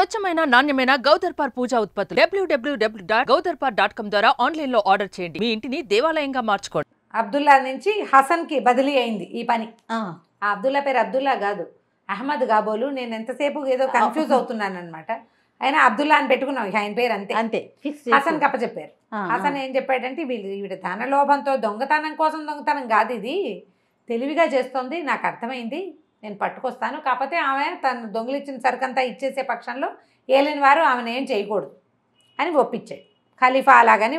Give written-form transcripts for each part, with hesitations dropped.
స్వచ్ఛమైన నాణ్యమైన గౌదర్పార్ పూజా ఉత్పత్తులు www.gaudarpar.com ద్వారా ఆన్లైన్ లో ఆర్డర్ చేయండి. మీ ఇంటిని దేవాలయంగా మార్చుకోండి. అబ్దుల్లా నుంచి హసన్కి బదిలీ అయింది ఈ పని. ఆ అబ్దుల్లా పేరు అబ్దుల్లా కాదు, అహ్మద్ కాబోలు. నేను ఎంతసేపు ఏదో కన్ఫ్యూజ్ అవుతున్నాను అనమాట. అయినా అబ్దుల్లా అని పెట్టుకున్నాం, ఆయన పేరు అంతే అంతే హసన్ కప్పచెప్పారు. హసన్ ఏం చెప్పాడంటే, వీడి ధనలోభంతో దొంగతనం కోసం దొంగతనం కాదు, ఇది తెలివిగా చేస్తోంది, నాకు అర్థమైంది, నేను పట్టుకొస్తాను. కాకపోతే ఆమె తను దొంగిలిచ్చిన సరుకంతా ఇచ్చేసే పక్షంలో ఏలిన వారు ఆమెను ఏం చేయకూడదు అని ఒప్పించాడు. ఖలీఫా అలాగని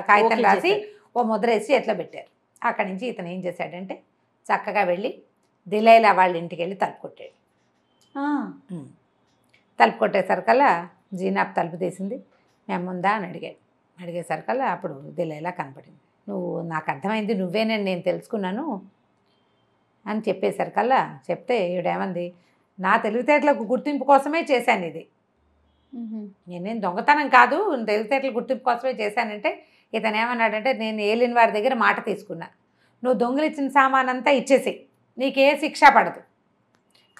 కాగితం రాసి ఓ ముద్ర వేసి ఎట్లా పెట్టారు. అక్కడి నుంచి ఇతను ఏం చేశాడంటే, చక్కగా వెళ్ళి దిలైలా వాళ్ళ ఇంటికి వెళ్ళి తలుపు కొట్టాడు. తలుపు కొట్టేసరికల్లా జీనాబ్ తలుపు తీసింది. మేముందా అని అడిగేసరికల్లా అప్పుడు దిలైలా కనపడింది. నువ్వు నాకు అర్థమైంది, నువ్వేనని నేను తెలుసుకున్నాను అని చెప్పేసరికల్లా చెప్తే ఈవిడేమంది, నా తెలివితేటలకు గుర్తింపు కోసమే చేశాను ఇది, నేనేం దొంగతనం కాదు, తెలివితేటల గుర్తింపు కోసమే చేశానంటే ఇతను ఏమన్నాడంటే, నేను ఏలిన వారి దగ్గర మాట తీసుకున్నా, నువ్వు దొంగిలిచ్చిన సామానంతా ఇచ్చేసి నీకే శిక్ష పడదు,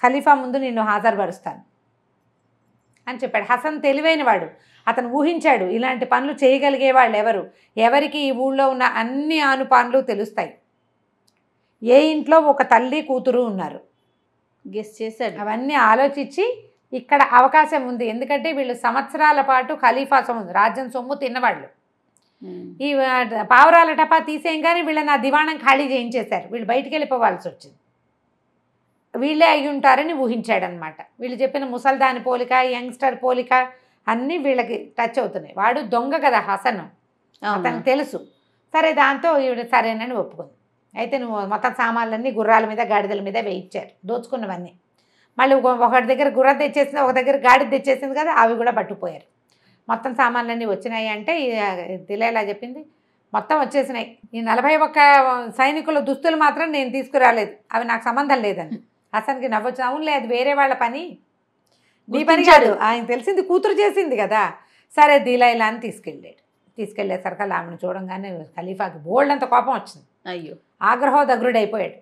ఖలీఫా ముందు నిన్ను హాజరుపరుస్తాను అని చెప్పాడు. హసన్ తెలివైన వాడు, అతను ఊహించాడు ఇలాంటి పనులు చేయగలిగే వాళ్ళు ఎవరికి ఈ ఊళ్ళో ఉన్న అన్ని ఆనుపానులు తెలుస్తాయి, ఏ ఇంట్లో ఒక తల్లి కూతురు ఉన్నారు, గెస్ చేశాడు. అవన్నీ ఆలోచించి ఇక్కడ అవకాశం ఉంది, ఎందుకంటే వీళ్ళు సంవత్సరాల పాటు ఖలీఫా సొమ్ము రాజ్యం సొమ్ము తిన్నవాళ్ళు. ఈ పావురాల టపా తీసేయంగానే వీళ్ళని ఆ దివాణం ఖాళీ చేయించేశారు, వీళ్ళు బయటికి వెళ్ళిపోవాల్సి వచ్చింది. వీళ్ళే అయి ఉంటారని ఊహించాడనమాట. వీళ్ళు చెప్పిన ముసల్దాని పోలిక, యంగ్స్టర్ పోలిక అన్నీ వీళ్ళకి టచ్ అవుతున్నాయి. వాడు దొంగ కదా హసన్, అతనికి తెలుసు. సరే దాంతో ఈవిడ సరేనని ఒప్పుకుంది. అయితే నువ్వు మొత్తం సామాన్లన్నీ గుర్రాల మీద గాడిదల మీద వేయించారు, దోచుకున్నవన్నీ. మళ్ళీ ఒకటి దగ్గర గుర్రం తెచ్చేసింది, ఒక దగ్గర గాడిద తెచ్చేసింది కదా, అవి కూడా పట్టుకుపోయారు. మొత్తం సామాన్లన్నీ వచ్చినాయి అంటే దిలైలా చెప్పింది, మొత్తం వచ్చేసినాయి, ఈ 41 సైనికుల దుస్తులు మాత్రం నేను తీసుకురాలేదు, అవి నాకు సంబంధం లేదని. హసన్కి నవ్వచ్చు, అవునులే అది వేరే వాళ్ళ పని, నీ పని కాదు, ఆయన తెలిసింది కూతురు చేసింది కదా. సరే దిలైలా అని తీసుకెళ్ళేసరికి ఆమెను చూడంగానే ఖలీఫాకి బోల్డ్ అంత కోపం వచ్చింది. అయ్యో, ఆగ్రహోదగ్రుడైపోయాడు.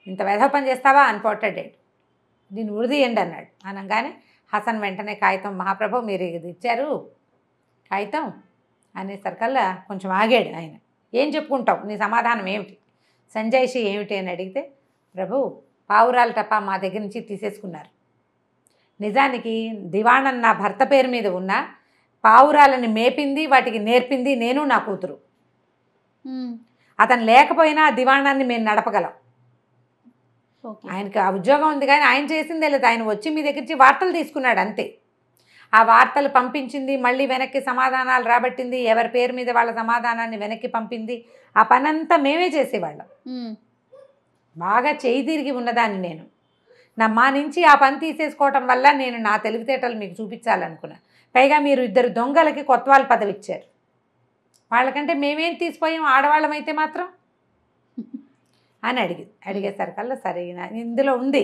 ఇంత వెధవ పని చేస్తావా అని పోట్టాడాడు. దీన్ని ఉరిదీయండి అన్నాడు. అనగానే హసన్ వెంటనే కాగితం, మహాప్రభు మీరు ఇది ఇచ్చారు కాగితం అనేసరికల్లా కొంచెం ఆగాడు ఆయన. ఏం చెప్పుకుంటావు, నీ సమాధానం ఏమిటి, సంజాయిషి ఏమిటి అని అడిగితే, ప్రభు పావురాల టపా మా దగ్గర నుంచి తీసేసుకున్నారు, నిజానికి దివాణం నా భర్త పేరు మీద ఉన్న పావురాలని మేపింది, వాటికి నేర్పింది నేను నా కూతురు, అతను లేకపోయినా ఆ దివాణాన్ని మేము నడపగలం. ఆయనకి ఆ ఉద్యోగం ఉంది కానీ ఆయన చేసిందే లేదు, ఆయన వచ్చి మీ దగ్గర నుంచి వార్తలు తీసుకున్నాడు అంతే. ఆ వార్తలు పంపించింది, మళ్ళీ వెనక్కి సమాధానాలు రాబట్టింది, ఎవరి పేరు మీద వాళ్ళ సమాధానాన్ని వెనక్కి పంపింది, ఆ పనంతా మేమే చేసేవాళ్ళం. బాగా చేయి తిరిగి ఉన్నదాన్ని నేను, మా నుంచి ఆ పని తీసేసుకోవటం వల్ల నేను నా తెలివితేటలు మీకు చూపించాలనుకున్నా. పైగా మీరు 2 దొంగలకి కొత్వాల్ పదవి ఇచ్చారు, వాళ్ళకంటే మేమేం తీసిపోయాం ఆడవాళ్ళమైతే మాత్రం అని అడిగేసరికల్లా సరే ఇందులో ఉంది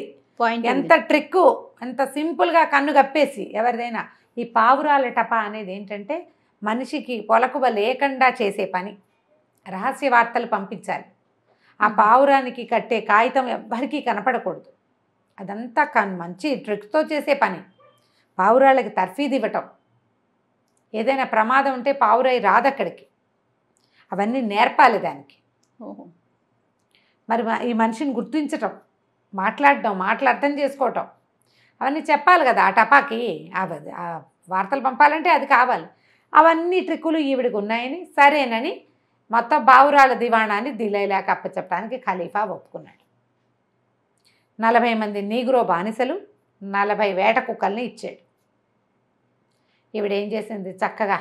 ఎంత ట్రిక్కు, ఎంత సింపుల్గా కన్ను కప్పేసి ఎవరిదైనా. ఈ పావురాల టపా అనేది ఏంటంటే మనిషికి పొలకువ లేకుండా చేసే పని, రహస్య వార్తలు పంపించాలి. ఆ పావురానికి కట్టే కాగితం ఎవ్వరికీ కనపడకూడదు, అదంతా మంచి ట్రిక్తో చేసే పని. పావురాళ్ళకి తర్ఫీదు ఇవ్వటం, ఏదైనా ప్రమాదం ఉంటే పావురాయి రాదక్కడికి, అవన్నీ నేర్పాలి దానికి. మరి ఈ మనిషిని గుర్తించటం, మాట్లాడటం, అర్థం చేసుకోవటం, అవన్నీ చెప్పాలి కదా ఆ టపాకి. ఆ వార్తలు పంపాలంటే అది కావాలి. అవన్నీ ట్రిక్కులు ఈవిడికి ఉన్నాయని సరేనని మొత్తం పావురాల దివాణాన్ని దిలైలాకి అప్పచెప్పడానికి ఖలీఫా ఒప్పుకున్నాడు. 40 మంది నీగ్రో బానిసలు, 40 వేట కుక్కల్ని ఇచ్చాడు. ఈవిడేం చేసింది, చక్కగా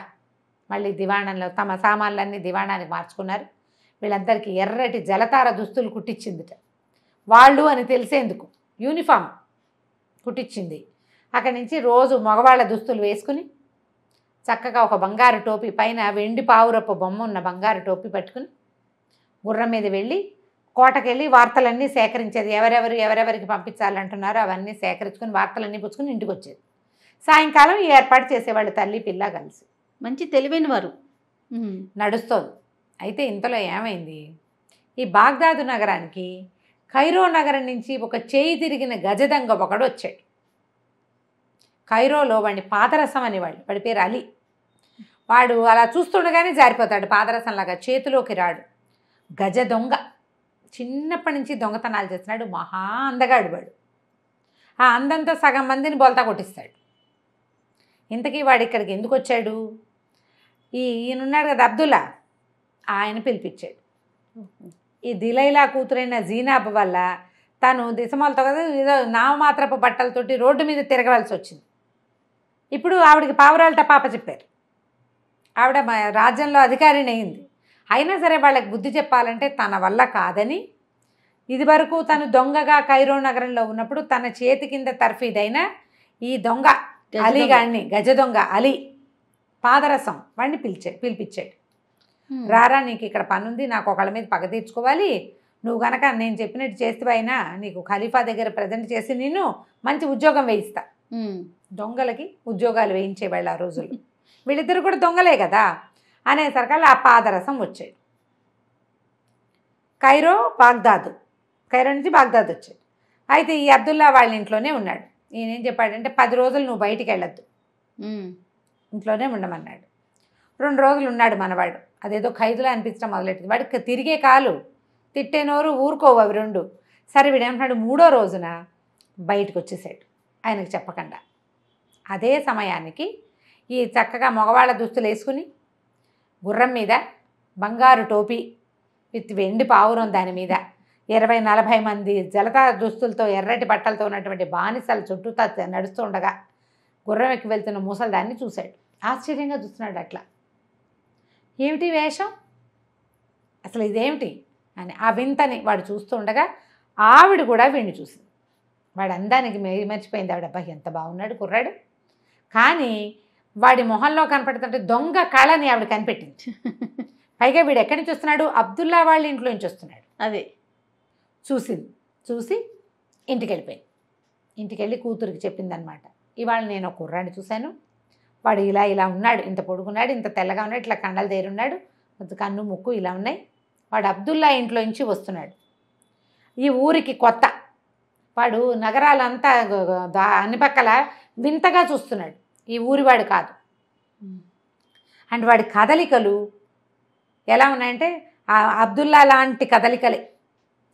మళ్ళీ దివాణంలో తమ సామాన్లన్నీ దివాణానికి మార్చుకున్నారు. వీళ్ళందరికీ ఎర్రటి జలతార దుస్తులు కుట్టించిందిట, వాళ్ళు అని తెలిసేందుకు యూనిఫామ్ కుట్టించింది. అక్కడి నుంచి రోజు మగవాళ్ళ దుస్తులు వేసుకుని చక్కగా ఒక బంగారు టోపీ పైన వెండి పావురపు బొమ్మ ఉన్న బంగారు టోపీ పట్టుకుని గుర్రం మీద వెళ్ళి కోటకెళ్ళి వార్తలన్నీ సేకరించేది. ఎవరెవరికి పంపించాలంటున్నారో అవన్నీ సేకరించుకుని వార్తలన్నీ పుచ్చుకుని ఇంటికి వచ్చేది. సాయంకాలం ఈ ఏర్పాటు చేసేవాళ్ళు తల్లి పిల్ల కలిసి. మంచి తెలివైన వారు. నడుస్తోంది. అయితే ఇంతలో ఏమైంది, ఈ బాగ్దాదు నగరానికి కైరో నగరం నుంచి ఒక చేయి తిరిగిన గజదంగ ఒకడు వచ్చాడు. కైరోలో వాడిని పాదరసం అనేవాళ్ళు, వాడి పేరు అలీ. వాడు అలా చూస్తుండగానే జారిపోతాడు, పాదరసంలాగా చేతిలోకి రాడు. గజ దొంగ, చిన్నప్పటి నుంచి దొంగతనాలు చేస్తున్నాడు, మహా అందగాడు వాడు. ఆ అందంతో సగం మందిని బొల్తా కొట్టిస్తాడు. ఇంతకీ వాడు ఇక్కడికి ఎందుకు వచ్చాడు? ఈయనున్నాడు కదా అబ్దుల్లా, ఆయన పిలిపించాడు. ఈ దిలైలా కూతురైన జీనాబ్ వల్ల తను దిశమాలతో కదా ఏదో నామమాత్రపు బట్టలతోటి రోడ్డు మీద తిరగవలసి వచ్చింది. ఇప్పుడు ఆవిడకి పావురాలట పాప చెప్పారు, ఆవిడ రాజ్యంలో అధికారిని అయింది. అయినా సరే వాళ్ళకి బుద్ధి చెప్పాలంటే తన వల్ల కాదని, ఇది వరకు తను దొంగగా కైరో నగరంలో ఉన్నప్పుడు తన చేతి కింద తర్ఫీదైన ఈ దొంగ అలీ గాడిని, గజ దొంగ అలీ పాదరసం వాడిని పిలిపించాడు. రారా, నీకు ఇక్కడ పనుంది, నాకు ఒకళ్ళ మీద పగ తీర్చుకోవాలి, నువ్వు కనుక నేను చెప్పినట్టు చేస్తేవైనా నీకు ఖలీఫా దగ్గర ప్రజెంట్ చేసి నేను మంచి ఉద్యోగం వేయిస్తా. దొంగలకి ఉద్యోగాలు వేయించేవాళ్ళు ఆ రోజుల్లో, వీళ్ళిద్దరు కూడా దొంగలే కదా అనేసరికల్లా ఆ పాదరసం వచ్చాడు. కైరో నుంచి బాగ్దాద్ వచ్చాడు. అయితే ఈ అబ్దుల్లా వాళ్ళ ఇంట్లోనే ఉన్నాడు. ఈయన ఏం చెప్పాడంటే 10 రోజులు నువ్వు బయటికి వెళ్ళొద్దు, ఇంట్లోనే ఉండమన్నాడు. 2 రోజులు ఉన్నాడు మనవాడు, అదేదో ఖైదులా అనిపించడం మొదలెట్టింది. వాడికి తిరిగే కాలు, తిట్టే నోరు ఊరుకోవు అవి 2. సరే వీడేమంటున్నాడు, 3వ రోజున బయటకు వచ్చేసాడు ఆయనకు చెప్పకుండా. అదే సమయానికి ఈ చక్కగా మగవాళ్ళ దుస్తులు వేసుకుని గుర్రం మీద బంగారు టోపీ విత్ వెండి పావురం దాని మీద 20-40 మంది జలతా దుస్తులతో ఎర్రటి బట్టలతో ఉన్నటువంటి బానిసలు చుట్టూతా నడుస్తూ ఉండగా గుర్రం ఎక్కి వెళ్తున్న ముసలిదాన్ని చూశాడు. ఆశ్చర్యంగా చూస్తున్నాడు. అట్లా ఏమిటి వేషం, అసలు ఇదేమిటి అని ఆ వింతని వాడు చూస్తూ ఉండగా ఆవిడ కూడా వీడిని చూసింది. వాడు అందానికి మర్చిపోయింది ఆవిడ. అబ్బాయి ఎంత బాగున్నాడు కుర్రాడు, కానీ వాడి మొహంలో కనపడుతుంటే దొంగ కళని ఆవిడ కనిపెట్టింది. పైగా వీడు ఎక్కడి నుంచి వస్తున్నాడు, అబ్దుల్లా వాళ్ళ ఇంట్లో నుంచి వస్తున్నాడు. అదే చూసి ఇంటికి వెళ్ళిపోయింది. ఇంటికి వెళ్ళి కూతురికి చెప్పిందనమాట, ఇవాళ నేను ఒక కుర్రాడిని చూశాను, వాడు ఇలా ఉన్నాడు, ఇంత పొడుగున్నాడు, ఇంత తెల్లగా ఉన్నాడు, ఇట్లా కండలు దేరున్నాడు, కన్ను ముక్కు ఇలా ఉన్నాయి, వాడు అబ్దుల్లా ఇంట్లో నుంచి వస్తున్నాడు, ఈ ఊరికి కొత్త, వాడు నగరాలంతా అన్ని పక్కల వింతగా చూస్తున్నాడు, ఈ ఊరివాడు కాదు. అండ్ వాడి కదలికలు ఎలా ఉన్నాయంటే అబ్దుల్లా లాంటి కదలికలే.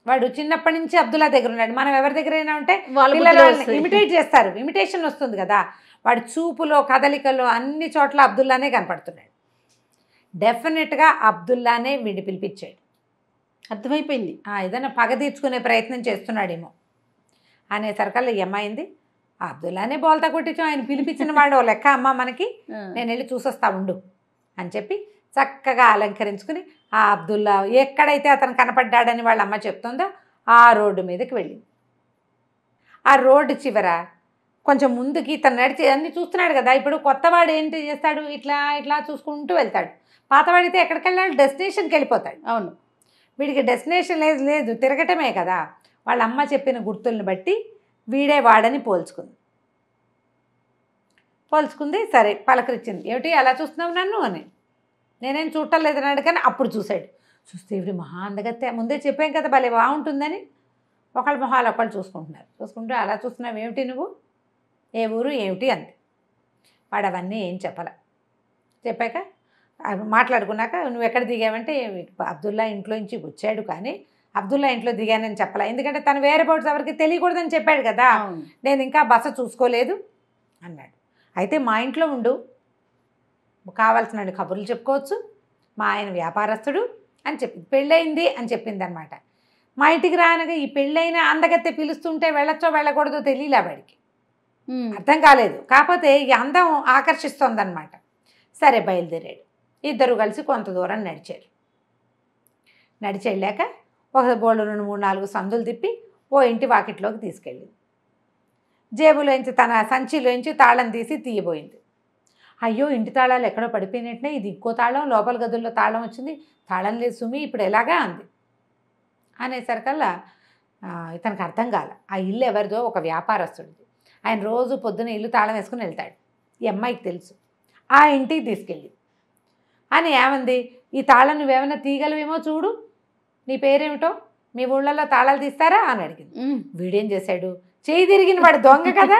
వాడు చిన్నప్పటి నుంచి అబ్దుల్లా దగ్గర ఉన్నాడు. మనం ఎవరి దగ్గరైనా ఉంటే పిల్లలు ఇమిటేట్ చేస్తారు, ఇమిటేషన్ వస్తుంది కదా. వాడి చూపులో కదలికలో అన్ని చోట్ల అబ్దుల్లానే కనపడుతున్నాడు. డెఫినెట్గా అబ్దుల్లానే వీడిని పిలిపించాడు. అర్థమైపోయింది, ఏదైనా పగ తీర్చుకునే ప్రయత్నం చేస్తున్నాడేమో అనేసరికల్లా ఏమైంది, అబ్దుల్లానే బోల్తా కొట్టించాం, ఆయన పిలిపించిన వాడు లెక్క అమ్మ మనకి, నేను వెళ్ళి చూసొస్తా ఉండు అని చెప్పి చక్కగా అలంకరించుకుని ఆ అబ్దుల్లా ఎక్కడైతే అతను కనపడ్డాడని వాళ్ళ అమ్మ చెప్తుందో ఆ రోడ్డు మీదకి వెళ్ళింది. ఆ రోడ్డు చివర కొంచెం ముందుకి తను నడిచి అన్నీ చూస్తున్నాడు కదా. ఇప్పుడు కొత్తవాడు ఏంటి చేస్తాడు, ఇట్లా చూసుకుంటూ వెళ్తాడు. పాతవాడితే ఎక్కడికి వెళ్ళాడు, డెస్టినేషన్కి వెళ్ళిపోతాడు. అవును, వీడికి డెస్టినేషన్ లేదు, తిరగటమే కదా. వాళ్ళ అమ్మ చెప్పిన గుర్తుల్ని బట్టి వీడే వాడని పోల్చుకుంది. సరే పలకరించింది, ఏమిటి అలా చూస్తున్నావు నన్ను అని. నేనేం చూడటం లేదన్నాడు, కానీ అప్పుడు చూస్తే ఇవి మహా అందగత్తే, ముందే చెప్పాం కదా భలే బాగుంటుందని. ఒకళ్ళ మొహాలు ఒకళ్ళు చూసుకుంటూ అలా చూస్తున్నావు ఏమిటి నువ్వు, ఏ ఊరు ఏమిటి అంది. వాడు అవన్నీ ఏం చెప్పాక మాట్లాడుకున్నాక నువ్వు ఎక్కడ దిగావంటే అబ్దుల్లా ఇంట్లో నుంచి వచ్చాడు, కానీ అబ్దుల్లా ఇంట్లో దిగానని చెప్పలే, ఎందుకంటే తను వేరే బోట్స్ ఎవరికి తెలియకూడదని చెప్పాడు కదా, నేను ఇంకా బస చూసుకోలేదు అన్నాడు. అయితే మా ఇంట్లో ఉండు, కావాల్సిన కబుర్లు చెప్పుకోవచ్చు, మా ఆయన వ్యాపారస్తుడు అని చెప్పింది, పెళ్ళయింది అని చెప్పింది అనమాట. మా ఇంటికి రానగా ఈ పెళ్ళైన అందగత్తె పిలుస్తుంటే వెళ్ళొచ్చో వెళ్ళకూడదో తెలియలే వాడికి, అర్థం కాలేదు. కాకపోతే ఈ అందం ఆకర్షిస్తోందనమాట. సరే బయలుదేరాడు. ఇద్దరు కలిసి కొంత దూరం నడిచి వెళ్ళాక ఒక బోళ్ళు 2-3-4 సందులు తిప్పి ఓ ఇంటి వాకిట్లోకి తీసుకెళ్ళింది. జేబులోంచి తన సంచిలోంచి తాళం తీసి తీయబోయింది. అయ్యో ఇంటి తాళాలు ఎక్కడో పడిపోయినట్లే, ఇది ఇంకో తాళం, లోపల గదుల్లో తాళం వచ్చింది, తాళం లేదు సుమి, ఇప్పుడు ఎలాగా అంది. అనేసరికల్లా ఇతనికి అర్థం కాల, ఆ ఇల్లు ఎవరిదో ఒక వ్యాపారస్తుడిది, ఆయన రోజు పొద్దున ఇల్లు తాళం వేసుకుని వెళ్తాడు, ఈ అమ్మాయికి తెలుసు. ఆ ఇంటికి తీసుకెళ్ళి అని ఏమంది, ఈ తాళం నువ్వేమైనా తీయగలవేమో చూడు, నీ పేరేమిటో, మీ ఊళ్ళల్లో తాళాలు తీస్తారా అని అడిగింది. వీడేం చేశాడు, చేయి తిరిగిన వాడు దొంగ కదా,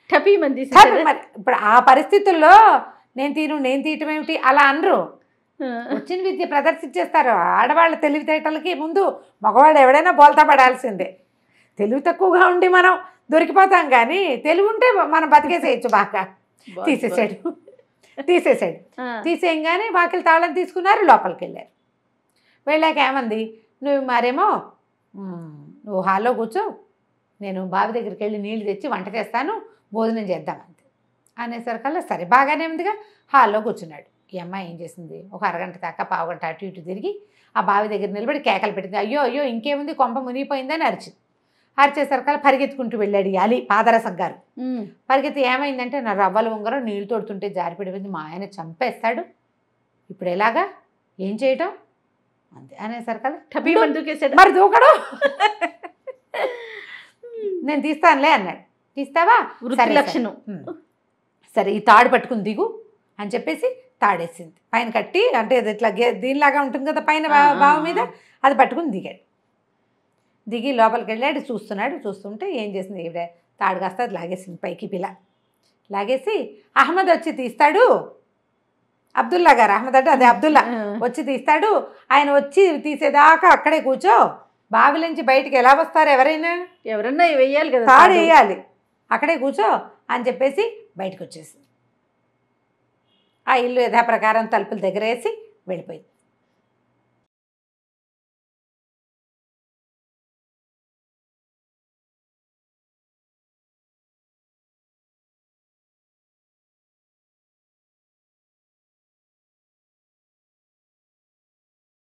టపీమని మరి తీసేసారా? ఇప్పుడు ఆ పరిస్థితుల్లో నేను తీయటం ఏమిటి అలా అనరు. వచ్చిన విద్య ప్రదర్శించేస్తారు. ఆడవాళ్ళ తెలివితేటలకి ముందు మగవాళ్ళు ఎవడైనా బోల్తా పడాల్సిందే. తెలివి తక్కువగా ఉండి మనం దొరికిపోతాం, కానీ తెలివి ఉంటే మనం బతికేసేయచ్చు బాగా. తీసేసాడు. తీసేయంగానే వాకిలి తాళం తీసుకున్నారు, లోపలికి వెళ్ళారు. వెళ్ళాక ఏమంది, నువ్వు మరేమో నువ్వు హాల్లో కూర్చో, నేను బావి దగ్గరికి వెళ్ళి నీళ్లు తెచ్చి వంట చేస్తాను, భోజనం చేద్దామంతే అనేసరికల్లా సరే బాగానే ఉందిగా హాల్లో కూర్చున్నాడు. ఈ అమ్మాయి ఏం చేసింది, ఒక అరగంట దాకా పావుగంట అటు ఇటు తిరిగి ఆ బావి దగ్గర నిలబడి కేకలు పెట్టింది. అయ్యో అయ్యో ఇంకేముంది, కొంప మునిగిపోయిందని అరిచింది. అరిచేసరికల్లా పరిగెత్తుకుంటూ వెళ్ళాడు అలీ పాదరసం గారు. పరిగెత్తి ఏమైందంటే, నా రవ్వల ఉంగరం నీళ్ళు తోడుతుంటే జారిపడిపోయింది, మా ఆయన చంపేస్తాడు, ఇప్పుడు ఎలాగా, ఏం చేయటం అంతే అనేసరికల్లా టపీమని దూకేసాడు. మరి దూకడు, నేను తీస్తానులే అన్నాడు. తీస్తావా, వృత్తి లక్షణం. సరే ఈ తాడు పట్టుకుని దిగు అని చెప్పేసి తాడేసింది పైన కట్టి, అంటే అది ఇట్లా దీనిలాగా ఉంటుంది కదా పైన బావి మీద, అది పట్టుకుని దిగాడు. దిగి లోపలికి వెళ్ళాడు. చూస్తుంటే ఏం చేసింది ఈవిడ, తాడు కాస్త అది లాగేసింది పైకి. పిల్ల లాగేసి అహ్మద్ వచ్చి తీస్తాడు, అబ్దుల్లా గారు, అహ్మద్ అంటే అదే అబ్దుల్లా వచ్చి తీస్తాడు. ఆయన వచ్చి తీసేదాకా అక్కడే కూర్చో, బావిలోంచి బయటికి ఎలా వస్తారు ఎవరన్నా వేయాలి కదా, తాడు వేయాలి, అక్కడే కూర్చో అని చెప్పేసి బయటకు వచ్చేసింది. ఆ ఇల్లు యథాప్రకారం తలుపుల దగ్గర వేసి వెళ్ళిపోయింది.